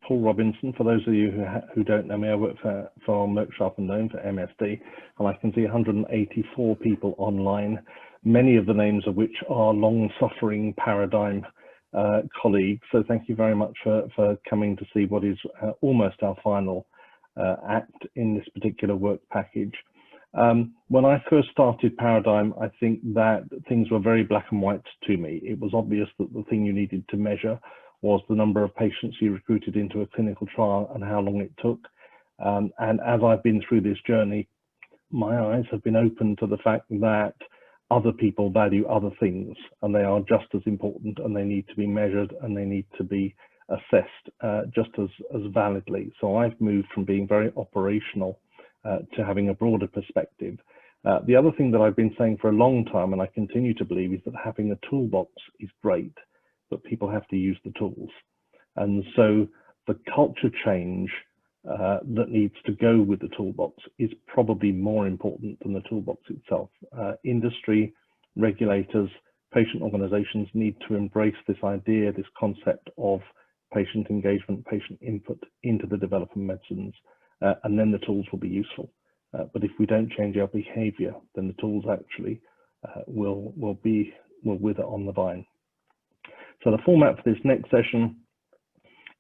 Paul Robinson. For those of you who don't know me, I work for Merck Sharp & Dohme for MSD, and I can see 184 people online, many of the names of which are long-suffering Paradigm colleagues. So thank you very much for coming to see what is almost our final act in this particular work package. When I first started Paradigm, I think that things were very black and white to me. It was obvious that the thing you needed to measure was the number of patients you recruited into a clinical trial and how long it took. And as I've been through this journey, my eyes have been opened to the fact that other people value other things, and they are just as important, and they need to be measured, and they need to be assessed just as validly. So I've moved from being very operational to having a broader perspective. The other thing that I've been saying for a long time, and I continue to believe, is that having a toolbox is great, but people have to use the tools. And so the culture change that needs to go with the toolbox is probably more important than the toolbox itself. Industry, regulators, patient organizations need to embrace this idea, this concept of patient engagement, patient input into the development of medicines, and then the tools will be useful. But if we don't change our behavior, then the tools actually will wither on the vine. So the format for this next session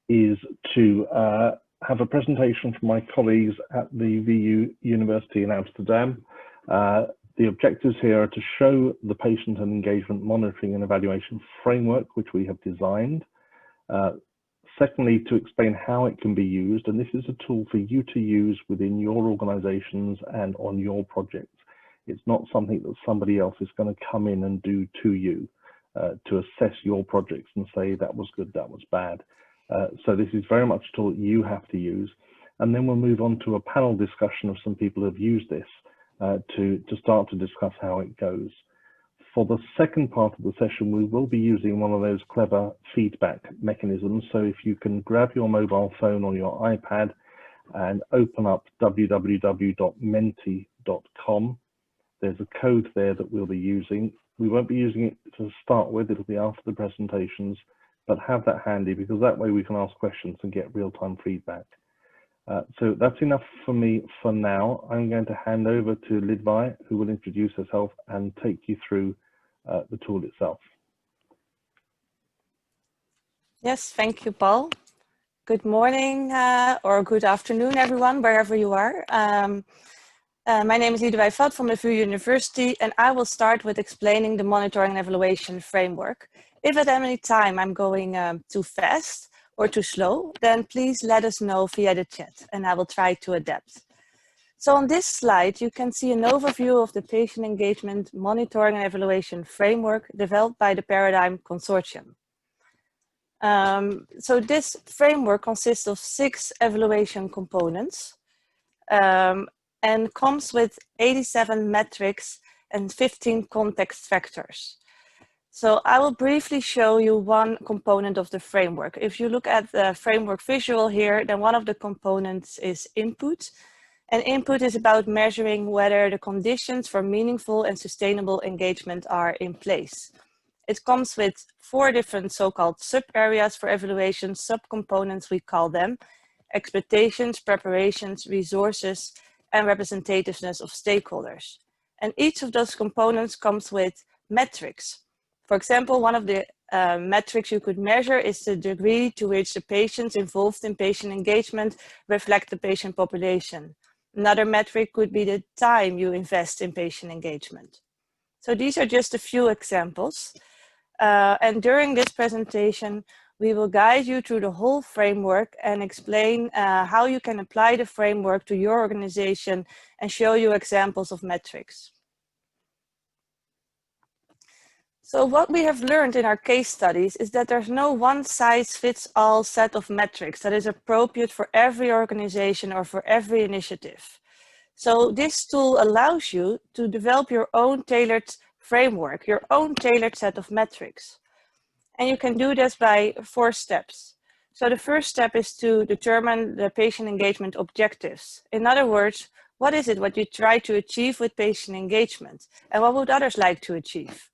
is to have a presentation from my colleagues at the VU University in Amsterdam. The objectives here are to show the patient and engagement monitoring and evaluation framework, which we have designed. Secondly, to explain how it can be used, and this is a tool for you to use within your organizations and on your projects. It's not something that somebody else is going to come in and do to you to assess your projects and say that was good, that was bad. So this is very much a tool that you have to use. And then we'll move on to a panel discussion of some people who have used this to start to discuss how it goes. For the second part of the session, we will be using one of those clever feedback mechanisms. So if you can grab your mobile phone or your iPad and open up www.menti.com, there's a code there that we'll be using. We won't be using it to start with, it'll be after the presentations, but have that handy because that way we can ask questions and get real-time feedback. So that's enough for me for now. I'm going to hand over to Lidvai, who will introduce herself and take you through the tool itself. Yes, thank you, Paul. Good morning or good afternoon, everyone, wherever you are. My name is Lidvai Vat from the VU University, and I will start with explaining the monitoring and evaluation framework. If at any time I'm going too fast or too slow, then please let us know via the chat, and I will try to adapt. So on this slide, you can see an overview of the patient engagement monitoring and evaluation framework developed by the Paradigm Consortium. So this framework consists of 6 evaluation components and comes with 87 metrics and 15 context factors. So I will briefly show you one component of the framework. If you look at the framework visual here, then one of the components is input. And input is about measuring whether the conditions for meaningful and sustainable engagement are in place. It comes with 4 different so-called sub-areas for evaluation, sub-components we call them: expectations, preparations, resources, and representativeness of stakeholders. And each of those components comes with metrics. For example, one of the metrics you could measure is the degree to which the patients involved in patient engagement reflect the patient population. Another metric could be the time you invest in patient engagement. So these are just a few examples. And during this presentation, we will guide you through the whole framework and explain how you can apply the framework to your organization and show you examples of metrics. So what we have learned in our case studies is that there's no one-size-fits-all set of metrics that is appropriate for every organization or for every initiative. So this tool allows you to develop your own tailored framework, your own tailored set of metrics. And you can do this by 4 steps. So the first step is to determine the patient engagement objectives. In other words, what is it what you try to achieve with patient engagement, and what would others like to achieve?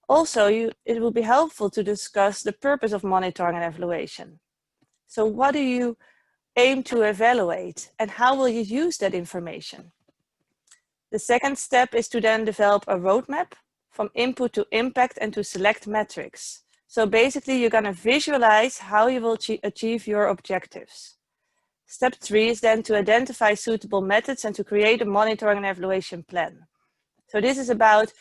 Also, it will be helpful to discuss the purpose of monitoring and evaluation. So what do you aim to evaluate, and how will you use that information? The second step is to then develop a roadmap from input to impact and to select metrics. So basically, you're going to visualize how you will achieve your objectives. Step 3 is then to identify suitable methods and to create a monitoring and evaluation plan. So this is about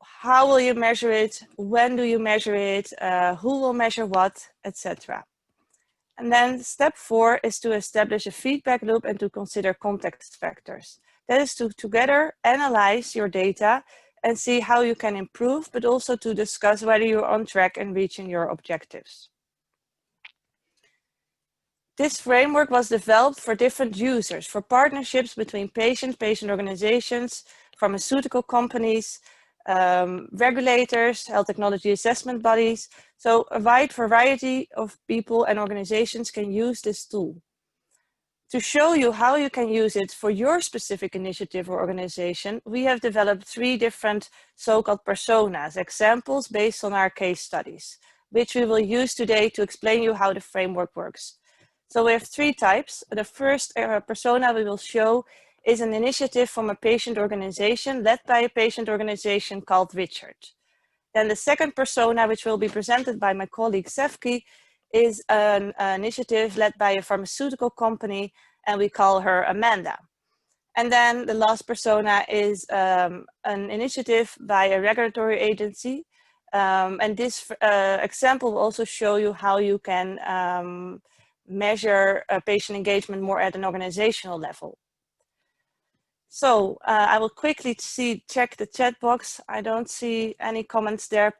how will you measure it, when do you measure it, who will measure what, etc. And then step 4 is to establish a feedback loop and to consider context factors. That is to together analyze your data and see how you can improve, but also to discuss whether you're on track in reaching your objectives. This framework was developed for different users, for partnerships between patients, patient organizations, pharmaceutical companies, regulators, health technology assessment bodies. So a wide variety of people and organizations can use this tool. To show you how you can use it for your specific initiative or organization, we have developed 3 different so-called personas, examples based on our case studies, which we will use today to explain you how the framework works. So we have 3 types. The first persona we will show is an initiative from a patient organization led by a patient organization called Richard. Then the second persona, which will be presented by my colleague Sefki, is an initiative led by a pharmaceutical company, and we call her Amanda. And then the last persona is an initiative by a regulatory agency. And this example will also show you how you can measure patient engagement more at an organizational level. So I will quickly check the chat box. I don't see any comments there.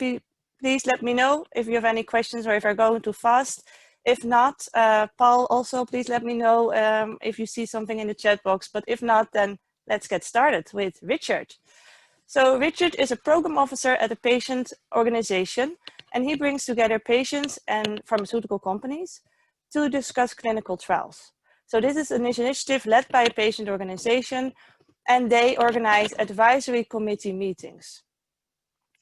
Please let me know if you have any questions or if I'm going too fast. If not, Paul, also please let me know if you see something in the chat box. But if not, then let's get started with Richard. So Richard is a program officer at a patient organization, and he brings together patients and pharmaceutical companies to discuss clinical trials. So this is an initiative led by a patient organization, and they organize advisory committee meetings.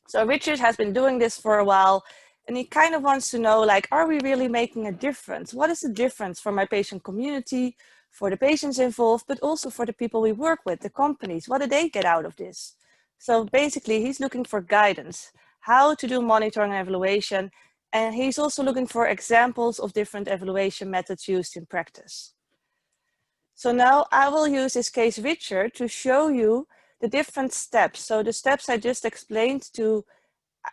So Richard has been doing this for a while, and he kind of wants to know, like, are we really making a difference? What is the difference for my patient community, for the patients involved, but also for the people we work with, the companies? What do they get out of this? So basically, he's looking for guidance, how to do monitoring and evaluation, and he's also looking for examples of different evaluation methods used in practice. So now I will use this case Richard to show you the different steps. So the steps I just explained to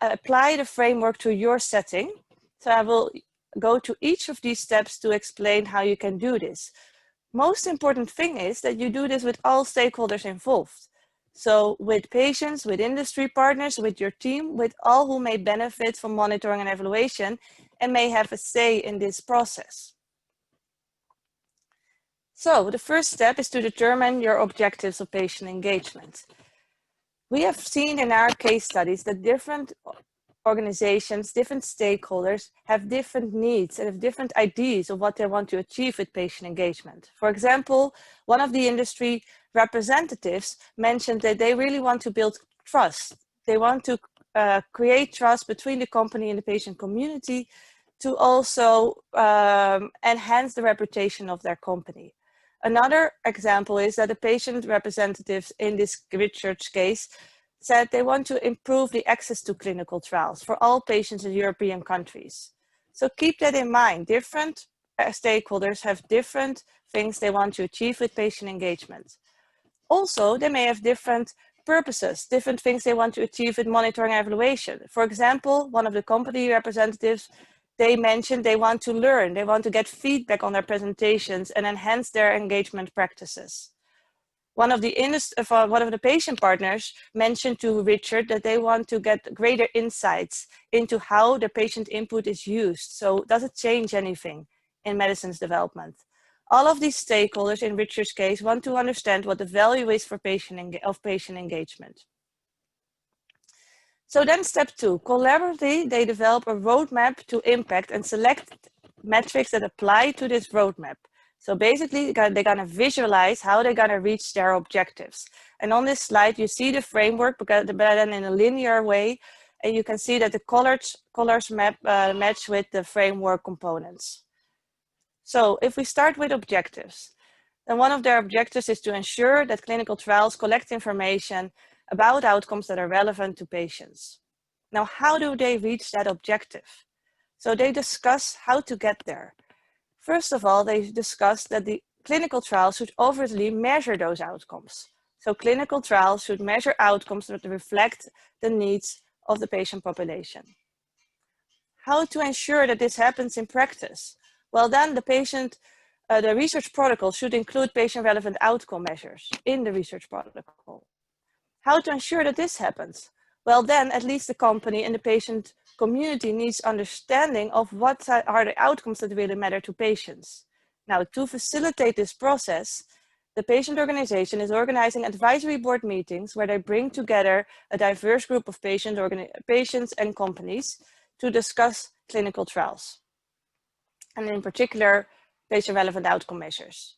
apply the framework to your setting. So I will go to each of these steps to explain how you can do this. Most important thing is that you do this with all stakeholders involved. So with patients, with industry partners, with your team, with all who may benefit from monitoring and evaluation and may have a say in this process. So the first step is to determine your objectives of patient engagement. We have seen in our case studies that different organizations, different stakeholders have different needs and have different ideas of what they want to achieve with patient engagement. For example, one of the industry representatives mentioned that they really want to build trust. They want to create trust between the company and the patient community to also enhance the reputation of their company. Another example is that the patient representatives in this Richard's case said they want to improve the access to clinical trials for all patients in European countries. So keep that in mind. Different stakeholders have different things they want to achieve with patient engagement. Also, they may have different purposes, different things they want to achieve with monitoring and evaluation. For example, one of the company representatives, they mentioned they want to learn, they want to get feedback on their presentations and enhance their engagement practices. One of the patient partners mentioned to Richard that they want to get greater insights into how the patient input is used. So does it change anything in medicine's development? All of these stakeholders in Richard's case want to understand what the value is for patient engagement. So then step 2, collaboratively, they develop a roadmap to impact and select metrics that apply to this roadmap. So basically, they're going to visualize how they're going to reach their objectives. And on this slide, you see the framework, but then in a linear way, and you can see that the colors match with the framework components. So if we start with objectives, then one of their objectives is to ensure that clinical trials collect information about outcomes that are relevant to patients. Now, how do they reach that objective? So they discuss how to get there. First of all, they discuss that the clinical trials should overtly measure those outcomes. So clinical trials should measure outcomes that reflect the needs of the patient population. How to ensure that this happens in practice? Well, then the research protocol should include patient-relevant outcome measures in the research protocol. How to ensure that this happens? Well, then at least the company and the patient community needs understanding of what are the outcomes that really matter to patients. Now, to facilitate this process, the patient organization is organizing advisory board meetings where they bring together a diverse group of patients and companies to discuss clinical trials, and in particular, patient-relevant outcome measures.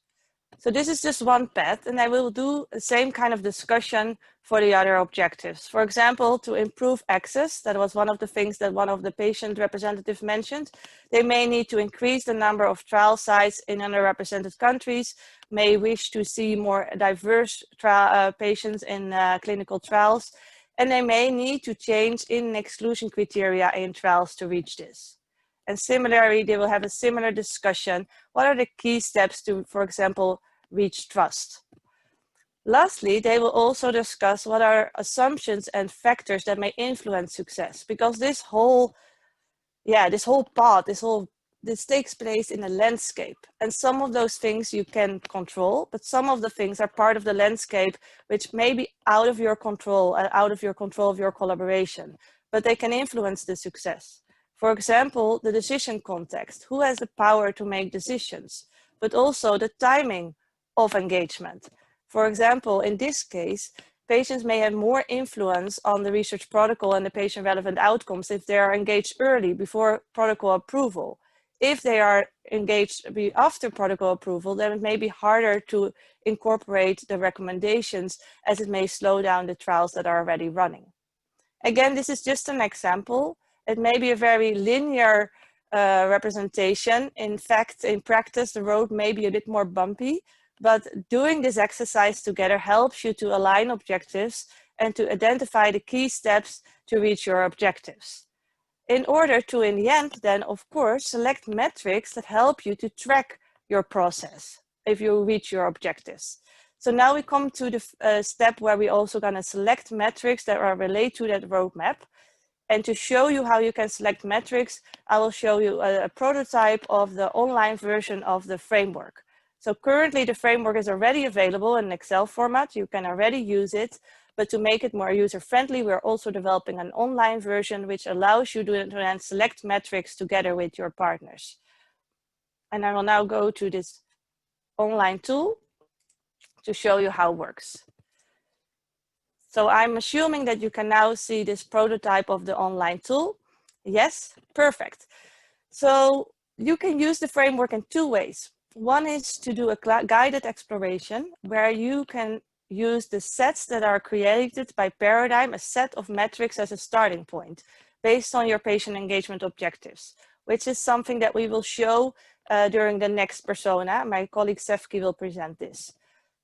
So this is just one path, and I will do the same kind of discussion for the other objectives. For example, to improve access, that was one of the things that one of the patient representatives mentioned. They may need to increase the number of trial sites in underrepresented countries, may wish to see more diverse patients in clinical trials, and they may need to change in and exclusion criteria in trials to reach this. And similarly, they will have a similar discussion. What are the key steps to, for example, reach trust? Lastly, they will also discuss what are assumptions and factors that may influence success, because this whole path, this takes place in a landscape, and some of those things you can control, but some of the things are part of the landscape which may be out of your control and out of your control of your collaboration, but they can influence the success. For example, the decision context, who has the power to make decisions, but also the timing of engagement. For example, in this case, patients may have more influence on the research protocol and the patient-relevant outcomes if they are engaged early, before protocol approval. If they are engaged after protocol approval, then it may be harder to incorporate the recommendations, as it may slow down the trials that are already running. Again, this is just an example. It may be a very linear representation. In fact, in practice, the road may be a bit more bumpy, but doing this exercise together helps you to align objectives and to identify the key steps to reach your objectives. In order to, in the end, then, of course, select metrics that help you to track your process if you reach your objectives. So now we come to the step where we also going to select metrics that are related to that roadmap. And to show you how you can select metrics, I will show you a prototype of the online version of the framework. So currently the framework is already available in Excel format. You can already use it, but to make it more user-friendly, we're also developing an online version which allows you to then select metrics together with your partners. And I will now go to this online tool to show you how it works. So I'm assuming that you can now see this prototype of the online tool. Yes, perfect. So you can use the framework in two ways. One is to do a guided exploration where you can use the sets that are created by Paradigm, a set of metrics as a starting point based on your patient engagement objectives, which is something that we will show during the next persona. My colleague Sefki will present this.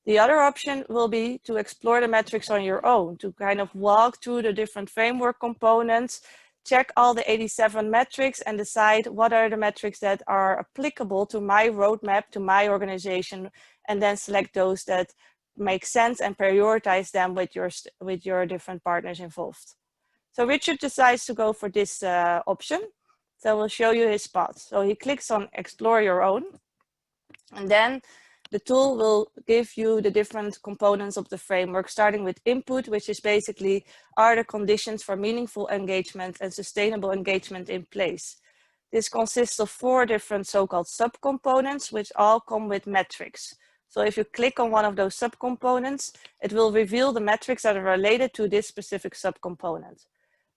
The other option will be to explore the metrics on your own, to kind of walk through the different framework components, check all the 87 metrics and decide what are the metrics that are applicable to my roadmap, to my organization, and then select those that make sense and prioritize them with your different partners involved. So Richard decides to go for this option. So we'll show you his path. So he clicks on Explore Your Own, and then the tool will give you the different components of the framework, starting with input, which is basically, are the conditions for meaningful engagement and sustainable engagement in place? This consists of 4 different so-called subcomponents, which all come with metrics. So if you click on one of those subcomponents, it will reveal the metrics that are related to this specific subcomponent.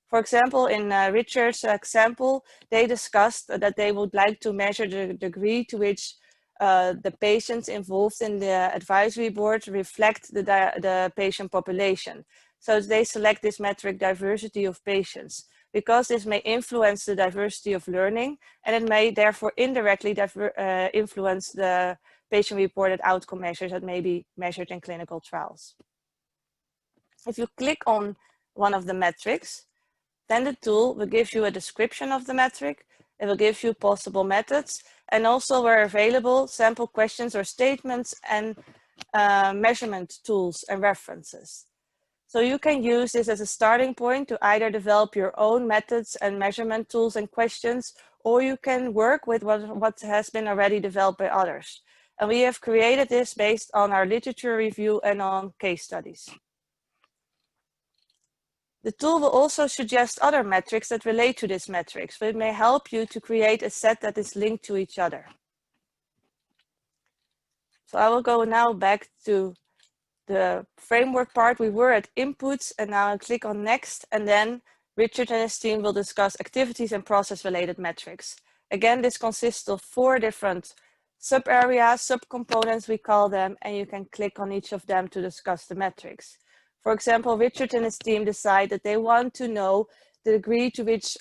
For example, in Richard's example, they discussed that they would like to measure the degree to which the patients involved in the advisory board reflect the patient population. So they select this metric, diversity of patients. because this may influence the diversity of learning, and it may therefore indirectly influence the patient-reported outcome measures that may be measured in clinical trials. If you click on one of the metrics, then the tool will give you a description of the metric. It will give you possible methods, and also where available, sample questions or statements and measurement tools and references. So you can use this as a starting point to either develop your own methods and measurement tools and questions, or you can work with what has been already developed by others. And we have created this based on our literature review and on case studies. The tool will also suggest other metrics that relate to this metric, so it may help you to create a set that is linked to each other. So I will go now back to the framework part. We were at inputs, and now I'll click on next, and then Richard and his team will discuss activities and process-related metrics. Again, this consists of 4 different sub-areas, sub-components we call them, and you can click on each of them to discuss the metrics. For example, Richard and his team decide that they want to know the degree to which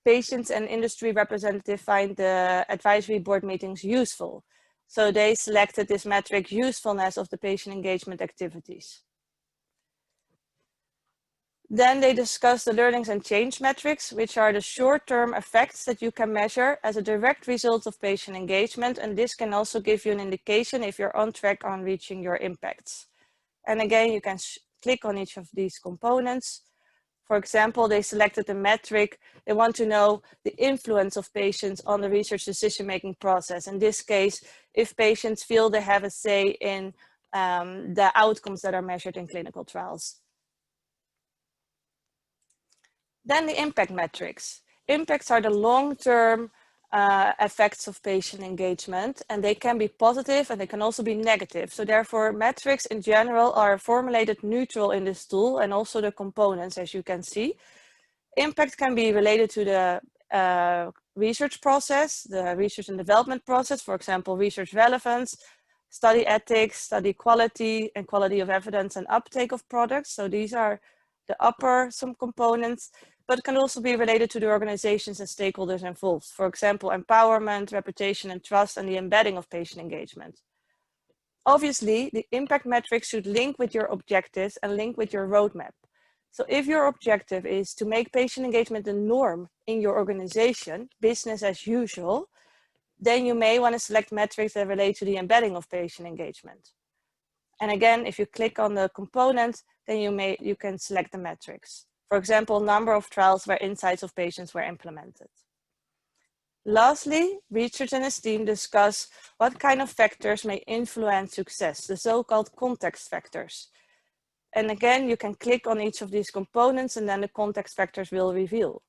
patients and industry representatives find the advisory board meetings useful. So they selected this metric, usefulness of the patient engagement activities. Then they discussed the learnings and change metrics, which are the short-term effects that you can measure as a direct result of patient engagement. And this can also give you an indication if you're on track on reaching your impacts. And again, you can click on each of these components. For example, they selected a metric. They want to know the influence of patients on the research decision-making process. In this case, if patients feel they have a say in the outcomes that are measured in clinical trials. Then the impact metrics. Impacts are the long-term effects of patient engagement, and they can be positive and they can also be negative. So therefore, metrics in general are formulated neutral in this tool, and also the components, as you can see. Impact can be related to the research process, the research and development process, for example, research relevance, study ethics, study quality, and quality of evidence and uptake of products. So these are the upper some components, but can also be related to the organizations and stakeholders involved. For example, empowerment, reputation and trust, and the embedding of patient engagement. Obviously, the impact metrics should link with your objectives and link with your roadmap. So if your objective is to make patient engagement the norm in your organization, business as usual, then you may want to select metrics that relate to the embedding of patient engagement. And again, if you click on the component, then you can select the metrics. For example, number of trials where insights of patients were implemented. Lastly, Richard and his team discuss what kind of factors may influence success, the so-called context factors. And again, you can click on each of these components and then the context factors will reveal.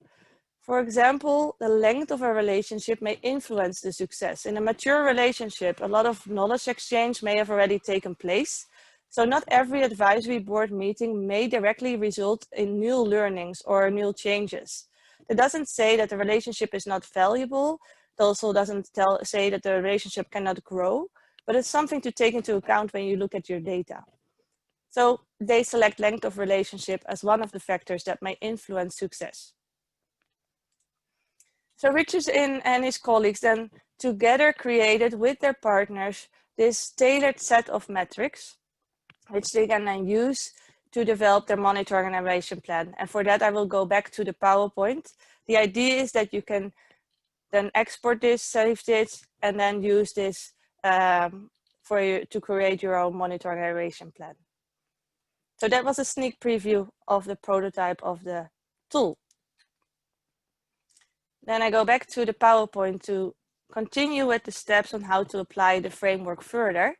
For example, the length of a relationship may influence the success. In a mature relationship, a lot of knowledge exchange may have already taken place. So not every advisory board meeting may directly result in new learnings or new changes. It doesn't say that the relationship is not valuable. It also doesn't say that the relationship cannot grow, but it's something to take into account when you look at your data. So they select length of relationship as one of the factors that may influence success. So Richard and his colleagues then together created with their partners this tailored set of metrics, which they can then use to develop their monitoring and evaluation plan. And for that, I will go back to the PowerPoint. The idea is that you can then export this, save this, and then use this for you to create your own monitoring and evaluation plan. So that was a sneak preview of the prototype of the tool. Then I go back to the PowerPoint to continue with the steps on how to apply the framework further.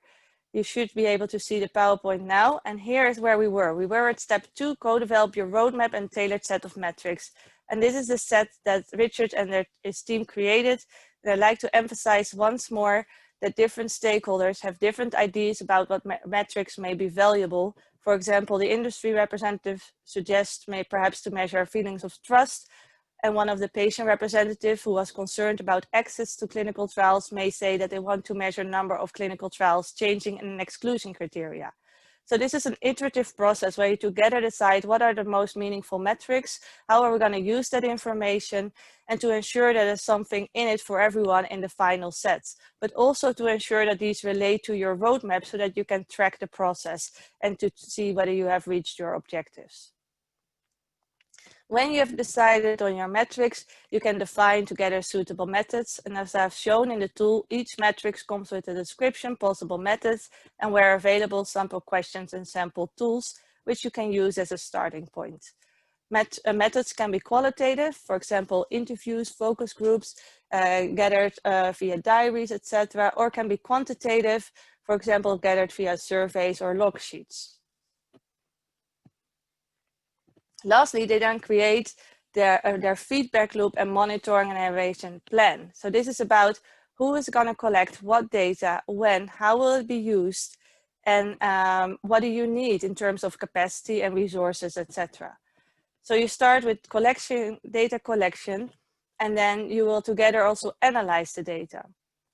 You should be able to see the PowerPoint now. And here is where we were. We were at step 2, co-develop your roadmap and tailored set of metrics. And this is the set that Richard and his team created. And I'd like to emphasize once more that different stakeholders have different ideas about what metrics may be valuable. For example, the industry representative suggests perhaps to measure feelings of trust. And one of the patient representatives who was concerned about access to clinical trials may say that they want to measure number of clinical trials changing in an exclusion criteria. So this is an iterative process where you together decide what are the most meaningful metrics, how are we going to use that information, and to ensure that there's something in it for everyone in the final sets, but also to ensure that these relate to your roadmap so that you can track the process and to see whether you have reached your objectives. When you have decided on your metrics, you can define together suitable methods. And as I've shown in the tool, each metrics comes with a description, possible methods, and where available, sample questions and sample tools, which you can use as a starting point. Methods can be qualitative, for example, interviews, focus groups, gathered via diaries, etc., or can be quantitative, for example, gathered via surveys or log sheets. Lastly, they then create their feedback loop and monitoring and evaluation plan. So this is about who is going to collect what data, when, how will it be used, and what do you need in terms of capacity and resources, etc. So you start with data collection, and then you will together also analyze the data.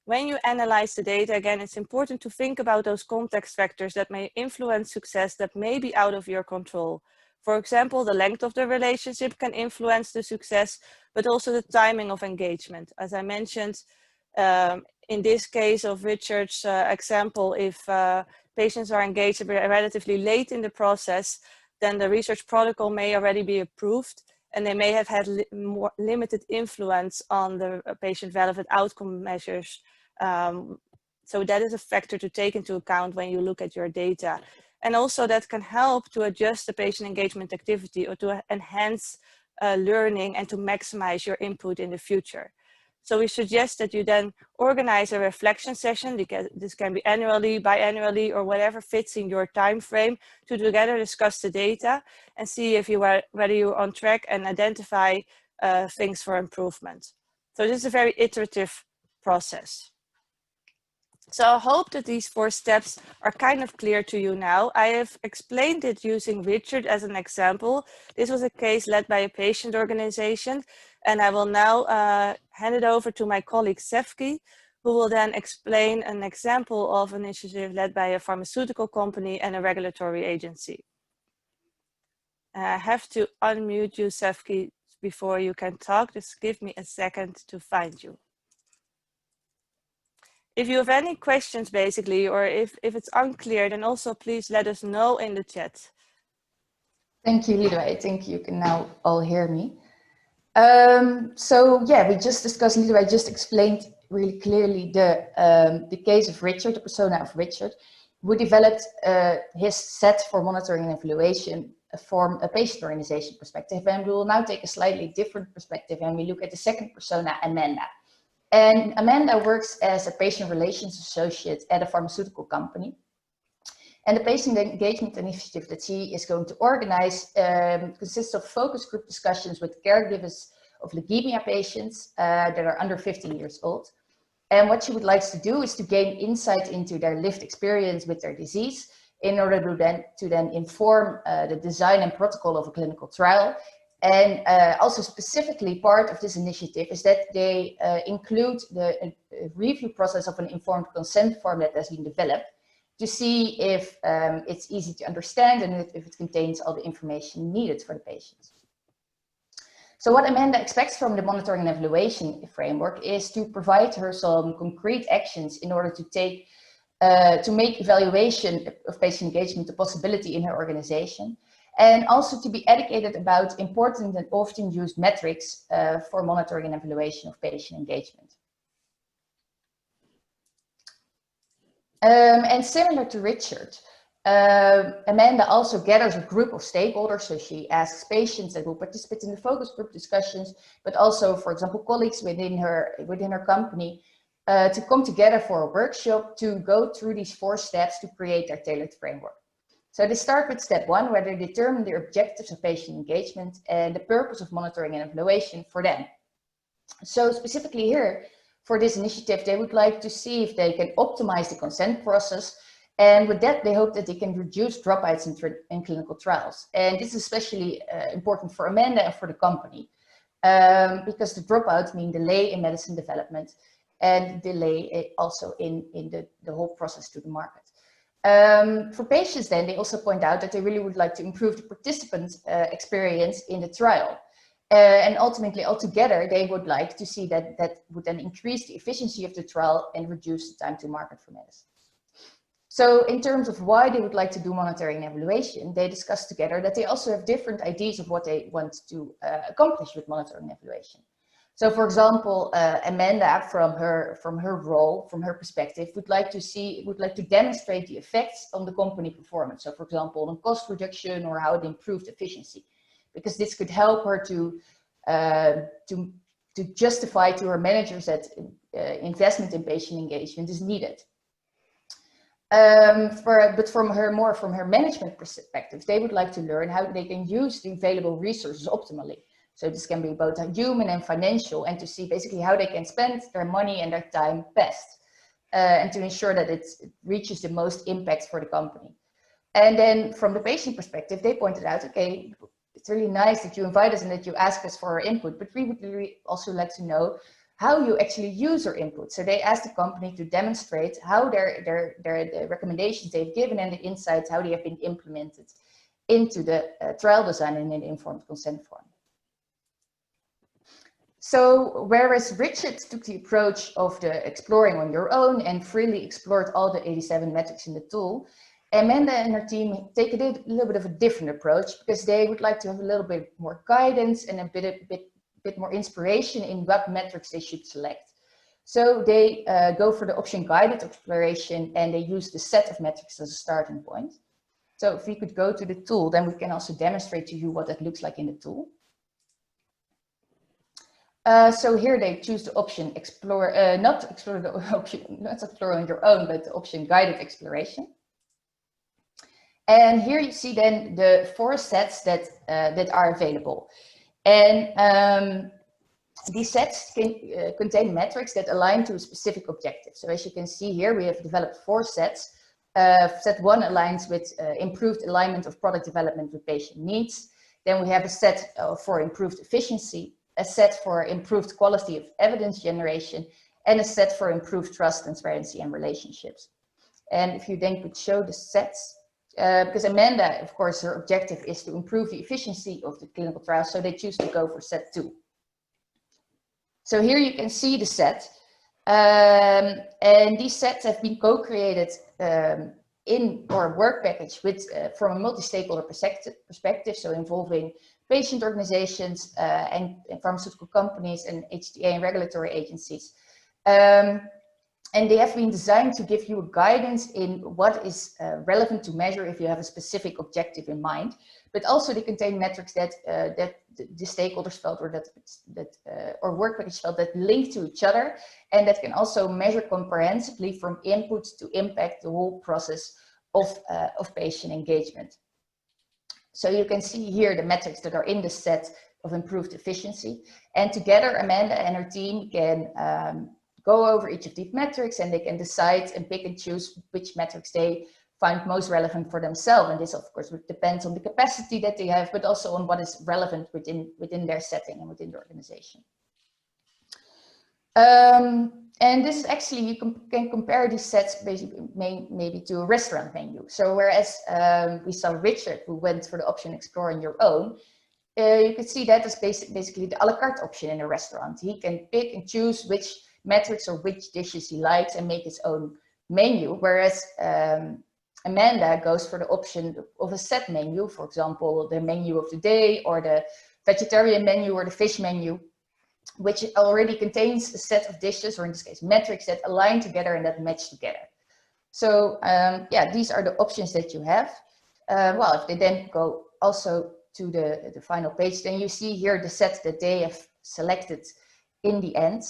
When you analyze the data, again, it's important to think about those context factors that may influence success that may be out of your control. For example, the length of the relationship can influence the success, but also the timing of engagement. As I mentioned, in this case of Richard's example, if patients are engaged relatively late in the process, then the research protocol may already be approved, and they may have had more limited influence on the patient relevant outcome measures. So that is a factor to take into account when you look at your data. And also that can help to adjust the patient engagement activity or to enhance learning and to maximize your input in the future. So we suggest that you then organize a reflection session. This can be annually, biannually, or whatever fits in your time frame to together discuss the data and see if whether you're on track and identify things for improvement. So this is a very iterative process. So I hope that these 4 steps are kind of clear to you now. I have explained it using Richard as an example. This was a case led by a patient organization, and I will now hand it over to my colleague Sefki, who will then explain an example of an initiative led by a pharmaceutical company and a regulatory agency. I have to unmute you, Sefki, before you can talk. Just give me a second to find you. If you have any questions, basically, or if it's unclear, then also please let us know in the chat. Thank you, Lido. I think you can now all hear me. So yeah, we just discussed, Lido, I just explained really clearly the case of Richard, the persona of Richard, who developed his set for monitoring and evaluation from a patient organization perspective. And we will now take a slightly different perspective and we look at the second persona, Amanda. And Amanda works as a patient relations associate at a pharmaceutical company. And the patient engagement initiative that she is going to organize consists of focus group discussions with caregivers of leukemia patients that are under 15 years old. And what she would like to do is to gain insight into their lived experience with their disease in order to then inform the design and protocol of a clinical trial. And also specifically part of this initiative is that they include the review process of an informed consent form that has been developed to see if it's easy to understand and if it contains all the information needed for the patients. So what Amanda expects from the monitoring and evaluation framework is to provide her some concrete actions in order to make evaluation of patient engagement a possibility in her organization, and also to be educated about important and often used metrics for monitoring and evaluation of patient engagement. And similar to Richard, Amanda also gathers a group of stakeholders, so she asks patients that will participate in the focus group discussions, but also, for example, colleagues within her company to come together for a workshop to go through these 4 steps to create their tailored framework. So they start with step 1, where they determine the objectives of patient engagement and the purpose of monitoring and evaluation for them. So specifically here, for this initiative, they would like to see if they can optimize the consent process. And with that, they hope that they can reduce dropouts in clinical trials. And this is especially important for Amanda and for the company, because the dropouts mean delay in medicine development and delay also in the whole process to the market. For patients then, they also point out that they really would like to improve the participant experience in the trial. And ultimately, altogether, they would like to see that would then increase the efficiency of the trial and reduce the time to market for medicine. So in terms of why they would like to do monitoring and evaluation, they discussed together that they also have different ideas of what they want to accomplish with monitoring and evaluation. So for example, Amanda, from her role, from her perspective, would like to demonstrate the effects on the company performance. So for example, on cost reduction or how it improved efficiency, because this could help her to justify to her managers that investment in patient engagement is needed. But from her management perspective, they would like to learn how they can use the available resources optimally. So this can be both human and financial, and to see basically how they can spend their money and their time best, and to ensure that it reaches the most impact for the company. And then from the patient perspective, they pointed out, okay, it's really nice that you invite us and that you ask us for our input, but we would really also like to know how you actually use our input. So they asked the company to demonstrate how the recommendations they've given and the insights, how they have been implemented into the trial design and in the informed consent form. So whereas Richard took the approach of the exploring on your own and freely explored all the 87 metrics in the tool, Amanda and her team take a little bit of a different approach, because they would like to have a little bit more guidance and a bit more inspiration in what metrics they should select. So they go for the option guided exploration, and they use the set of metrics as a starting point. So if we could go to the tool, then we can also demonstrate to you what that looks like in the tool. So here they choose the option explore, not explore on your own, but the option guided exploration. And here you see then the 4 sets that are available. And these sets can contain metrics that align to a specific objective. So as you can see here, we have developed 4 sets. Set 1 aligns with improved alignment of product development with patient needs. Then we have a set for improved efficiency, a set for improved quality of evidence generation, and a set for improved trust, transparency, and relationships. And if you then could show the sets, because Amanda, of course, her objective is to improve the efficiency of the clinical trial, so they choose to go for set 2. So here you can see the set, and these sets have been co-created in our work package with from a multi-stakeholder perspective, so involving patient organizations and pharmaceutical companies and HTA and regulatory agencies. And they have been designed to give you guidance in what is relevant to measure if you have a specific objective in mind, but also they contain metrics that the stakeholders felt, or that or work package felt, that link to each other, and that can also measure comprehensively from input to impact the whole process of patient engagement. So you can see here the metrics that are in the set of improved efficiency, and together Amanda and her team can go over each of these metrics, and they can decide and pick and choose which metrics they find most relevant for themselves. And this, of course, depends on the capacity that they have, but also on what is relevant within their setting and within the organization. And this is actually, you can compare these sets basically maybe to a restaurant menu. So whereas we saw Richard, who went for the option explore on your own, you could see that as basically the a la carte option in a restaurant. He can pick and choose which metrics or which dishes he likes and make his own menu, whereas Amanda goes for the option of a set menu, for example, the menu of the day, or the vegetarian menu, or the fish menu, which already contains a set of dishes, or in this case metrics, that align together and that match together. So yeah, these are the options that you have. Well, if they then go also to the final page, then you see here the set that they have selected in the end.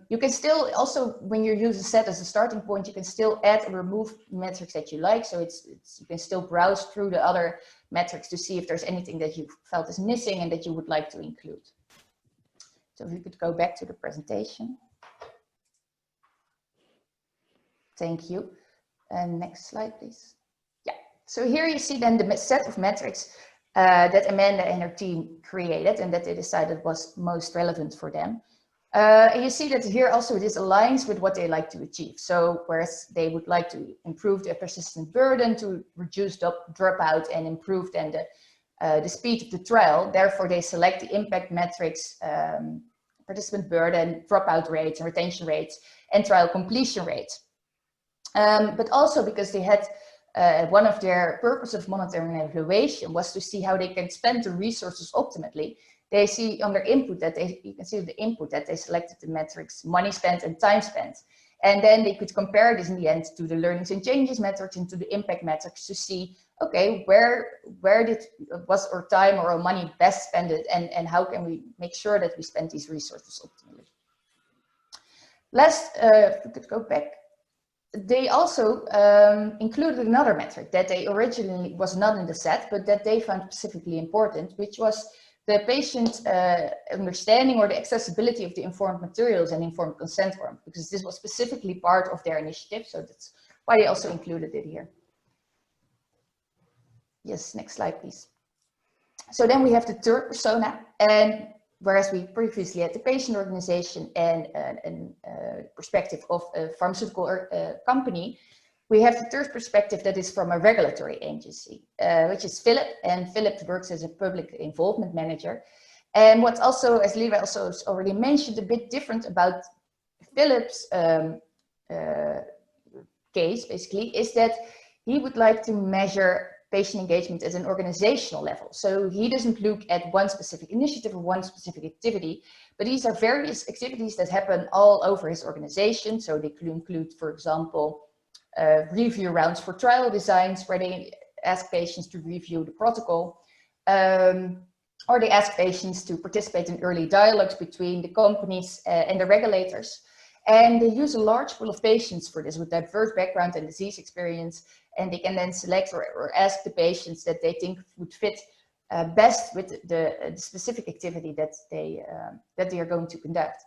You can still also, when you use a set as a starting point, you can still add or remove metrics that you like. So you can still browse through the other metrics to see if there's anything that you felt is missing and that you would like to include. So if we could go back to the presentation. Thank you. And next slide, please. Yeah, so here you see then the set of metrics that Amanda and her team created and that they decided was most relevant for them. And you see that here also this aligns with what they like to achieve. So whereas they would like to improve their persistent burden to reduce dropout and improve then the speed of the trial, therefore they select the impact metrics, participant burden, dropout rates and retention rates, and trial completion rates. But also because they had one of their purpose of monitoring and evaluation was to see how they can spend the resources optimally. They see on their input that you can see the input that they selected the metrics, money spent and time spent. And then they could compare this in the end to the learnings and changes metrics and to the impact metrics to see, okay, where was our time or our money best spent, and how can we make sure that we spend these resources optimally. Last, if we could go back. They also included another metric that they originally was not in the set, but that they found specifically important, which was the patient understanding or the accessibility of the informed materials and informed consent form, because this was specifically part of their initiative. So that's why they also included it here. Yes, next slide, please. So then we have the third persona, and whereas we previously had the patient organization and perspective of a pharmaceutical company, we have the third perspective that is from a regulatory agency, which is Philip, and Philip works as a public involvement manager. And what's also, as Liva also already mentioned, a bit different about Philip's case, basically, is that he would like to measure patient engagement at an organizational level. So he doesn't look at one specific initiative or one specific activity, but these are various activities that happen all over his organization. So they could include, for example, review rounds for trial designs, where they ask patients to review the protocol, or they ask patients to participate in early dialogues between the companies and the regulators. And they use a large pool of patients for this with diverse background and disease experience, and they can then select or ask the patients that they think would fit best with the specific activity that they are going to conduct.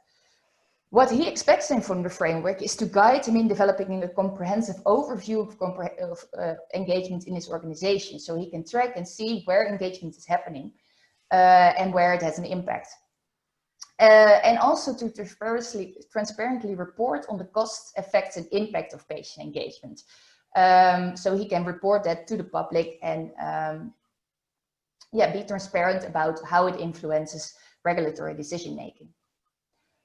What he expects then from the framework is to guide him in developing a comprehensive overview of engagement in his organization, so he can track and see where engagement is happening and where it has an impact. And also to transparently report on the costs, effects, and impact of patient engagement. So he can report that to the public and be transparent about how it influences regulatory decision making.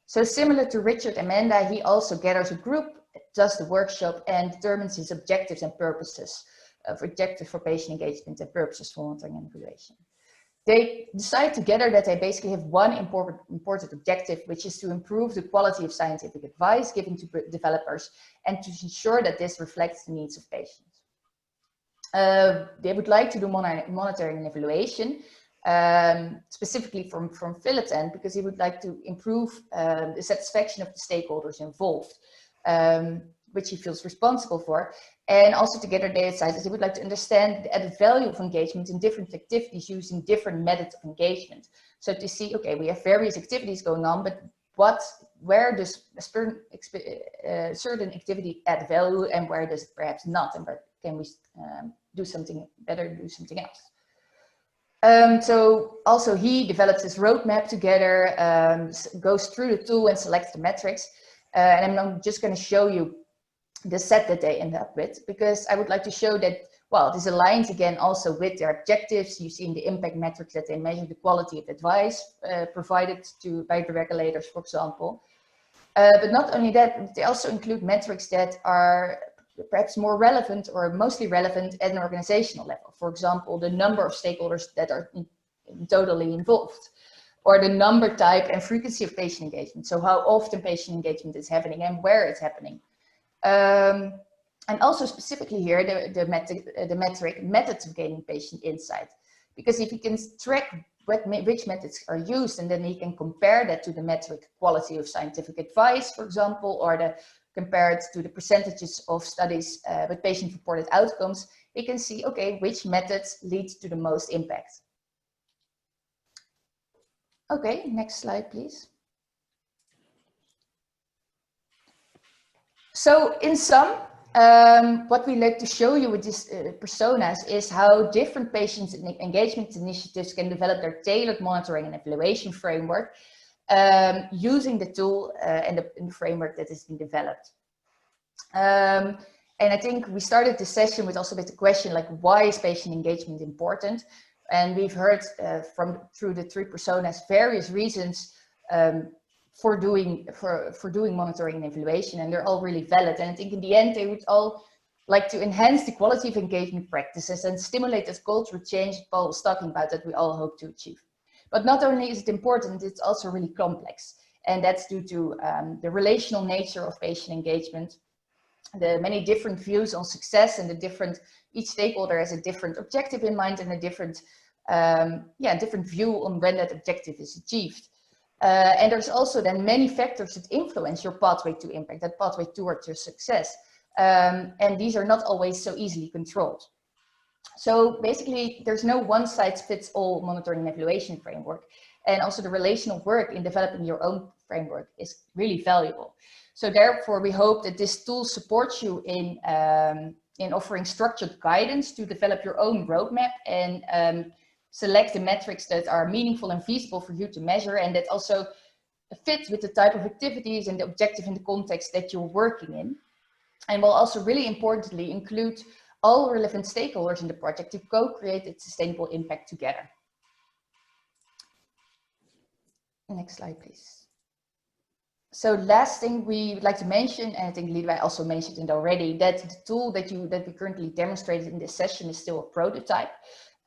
So similar to Richard and Amanda, he also gathers a group, does the workshop, and determines his objectives and purposes, objectives for patient engagement and purposes for monitoring and evaluation. They decide together that they basically have one important objective, which is to improve the quality of scientific advice given to developers and to ensure that this reflects the needs of patients. They would like to do monitoring and evaluation, specifically from Philip's end, because he would like to improve the satisfaction of the stakeholders involved, which he feels responsible for. And also together they decided that they would like to understand the added value of engagement in different activities using different methods of engagement. So to see, okay, we have various activities going on, but where does a certain activity add value and where does it perhaps not, and where can we do something better, do something else. So also he develops this roadmap together, goes through the tool and selects the metrics. And I'm just going to show you the set that they end up with, because I would like to show that, well, this aligns again also with their objectives. You see in the impact metrics that they measure the quality of advice provided by the regulators, for example. But not only that, they also include metrics that are perhaps more relevant or mostly relevant at an organizational level. For example, the number of stakeholders that are totally involved, or the number, type, and frequency of patient engagement. So how often patient engagement is happening and where it's happening. And also specifically here, the metric methods of gaining patient insight. Because if you can track which methods are used, and then you can compare that to the metric quality of scientific advice, for example, or compare it to the percentages of studies with patient-reported outcomes, you can see, okay, which methods lead to the most impact. Okay, next slide, please. So in sum, what we like to show you with these personas is how different patient engagement initiatives can develop their tailored monitoring and evaluation framework using the tool and the framework that has been developed. And I think we started this session with also with the question, like, why is patient engagement important? And we've heard through the 3 personas various reasons for doing monitoring and evaluation, and they're all really valid. And I think in the end, they would all like to enhance the quality of engagement practices and stimulate that cultural change Paul was talking about that we all hope to achieve. But not only is it important, it's also really complex. And that's due to the relational nature of patient engagement, the many different views on success, and each stakeholder has a different objective in mind and a different view on when that objective is achieved. And there's also then many factors that influence your pathway to impact, that pathway towards your success. And these are not always so easily controlled. So basically, there's no one-size-fits-all monitoring and evaluation framework. And also the relational work in developing your own framework is really valuable. So therefore, we hope that this tool supports you in offering structured guidance to develop your own roadmap and select the metrics that are meaningful and feasible for you to measure, and that also fit with the type of activities and the objective and the context that you're working in. And will also really importantly include all relevant stakeholders in the project to co-create its sustainable impact together. Next slide, please. So last thing we would like to mention, and I think Liedewij also mentioned it already, that the tool that we currently demonstrated in this session is still a prototype.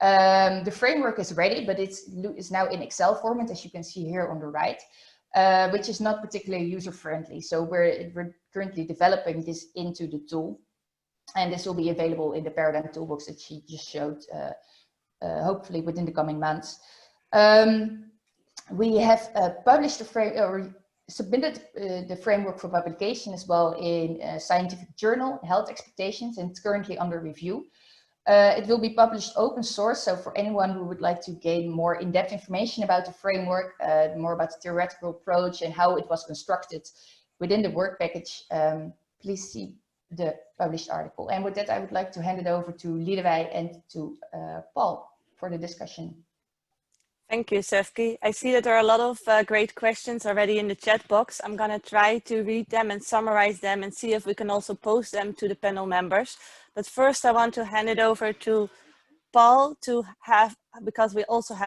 The framework is ready, but it's now in Excel format, as you can see here on the right, which is not particularly user-friendly. So we're currently developing this into the tool, and this will be available in the Paradigm Toolbox that she just showed, hopefully within the coming months. We have published submitted the framework for publication as well in a scientific journal, Health Expectations, and it's currently under review. It will be published open source, so for anyone who would like to gain more in-depth information about the framework, more about the theoretical approach and how it was constructed within the work package, please see the published article. And with that, I would like to hand it over to Liedewij and to Paul for the discussion. Thank you, Sefki. I see that there are a lot of great questions already in the chat box. I'm going to try to read them and summarize them and see if we can also post them to the panel members. But first, I want to hand it over to Paul to have, because we also have